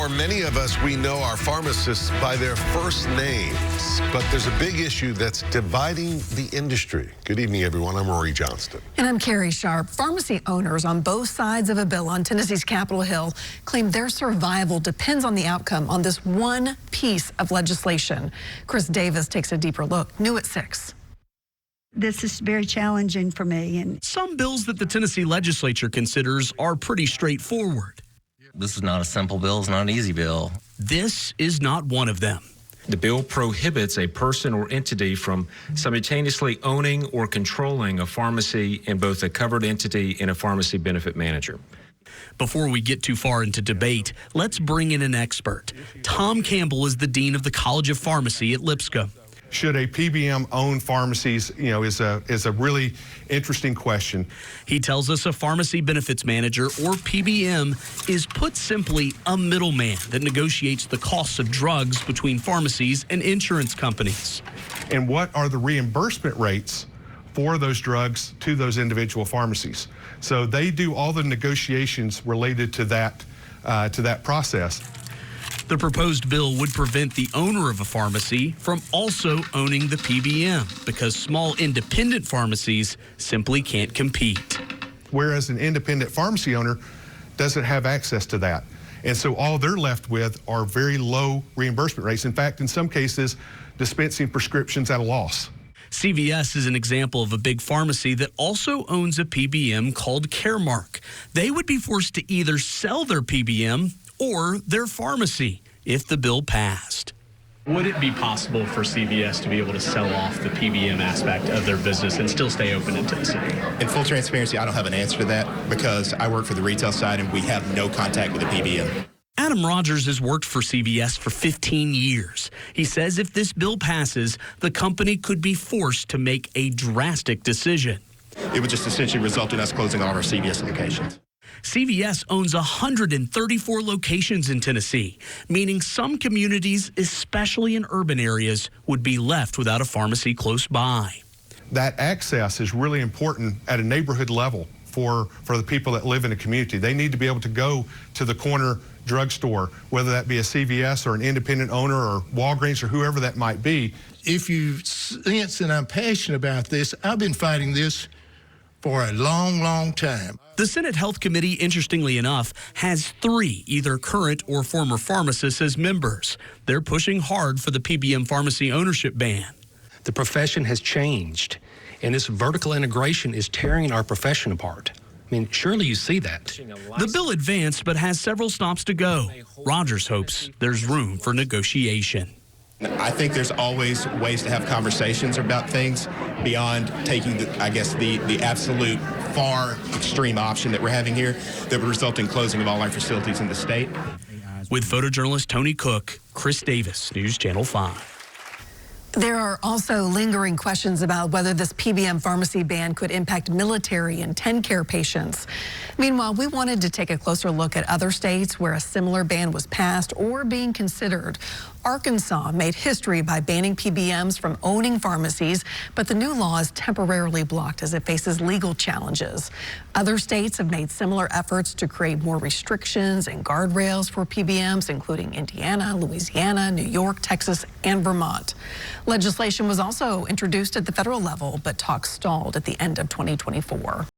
For many of us, we know our pharmacists by their first names, but there's a big issue that's dividing the industry. Good evening, everyone. I'm Rory Johnston. And I'm Carrie Sharp. Pharmacy owners on both sides of a bill on Tennessee's Capitol Hill claim their survival depends on the outcome on this one piece of legislation. Chris Davis takes a deeper look. New at 6. This is very challenging for me. And some bills that the Tennessee legislature considers are pretty straightforward. This is not a simple bill. It's not an easy bill. This is not one of them. The bill prohibits a person or entity from simultaneously owning or controlling a pharmacy in both a covered entity and a pharmacy benefit manager. Before we get too far into debate, let's bring in an expert. Tom Campbell is the dean of the College of Pharmacy at Lipscomb. Should a PBM own pharmacies, is a really interesting question. He tells us a pharmacy benefits manager, or PBM, is put simply a middleman that negotiates the costs of drugs between pharmacies and insurance companies. And what are the reimbursement rates for those drugs to those individual pharmacies? So they do all the negotiations related to that process. The proposed bill would prevent the owner of a pharmacy from also owning the PBM because small independent pharmacies simply can't compete. Whereas an independent pharmacy owner doesn't have access to that. And so all they're left with are very low reimbursement rates. In fact, in some cases, dispensing prescriptions at a loss. CVS is an example of a big pharmacy that also owns a PBM called Caremark. They would be forced to either sell their PBM or their pharmacy if the bill passed. Would it be possible for CVS to be able to sell off the PBM aspect of their business and still stay open in Tennessee? In full transparency, I don't have an answer to that because I work for the retail side and we have no contact with the PBM. Adam Rogers has worked for CVS for 15 years. He says if this bill passes, the company could be forced to make a drastic decision. It would just essentially result in us closing all of our CVS locations. CVS owns 134 locations in Tennessee, meaning some communities, especially in urban areas, would be left without a pharmacy close by. That access is really important at a neighborhood level for the people that live in a community. They need to be able to go to the corner drugstore, whether that be a CVS or an independent owner or Walgreens or whoever that might be. If you sense that I'm passionate about this, I've been fighting this for a long, long time. The Senate Health Committee, interestingly enough, has 3 either current or former pharmacists as members. They're pushing hard for the PBM pharmacy ownership ban. The profession has changed, and this vertical integration is tearing our profession apart. I mean, surely you see that. The bill advanced, but has several stops to go. Rogers hopes there's room for negotiation. I think there's always ways to have conversations about things beyond taking, the absolute far extreme option that we're having here that would result in closing of all our facilities in the state. With photojournalist Tony Cook, Chris Davis, News Channel 5. There are also lingering questions about whether this PBM pharmacy ban could impact military and TennCare patients. Meanwhile, we wanted to take a closer look at other states where a similar ban was passed or being considered. Arkansas made history by banning PBMs from owning pharmacies, but the new law is temporarily blocked as it faces legal challenges. Other states have made similar efforts to create more restrictions and guardrails for PBMs, including Indiana, Louisiana, New York, Texas, and Vermont. Legislation was also introduced at the federal level, but talks stalled at the end of 2024.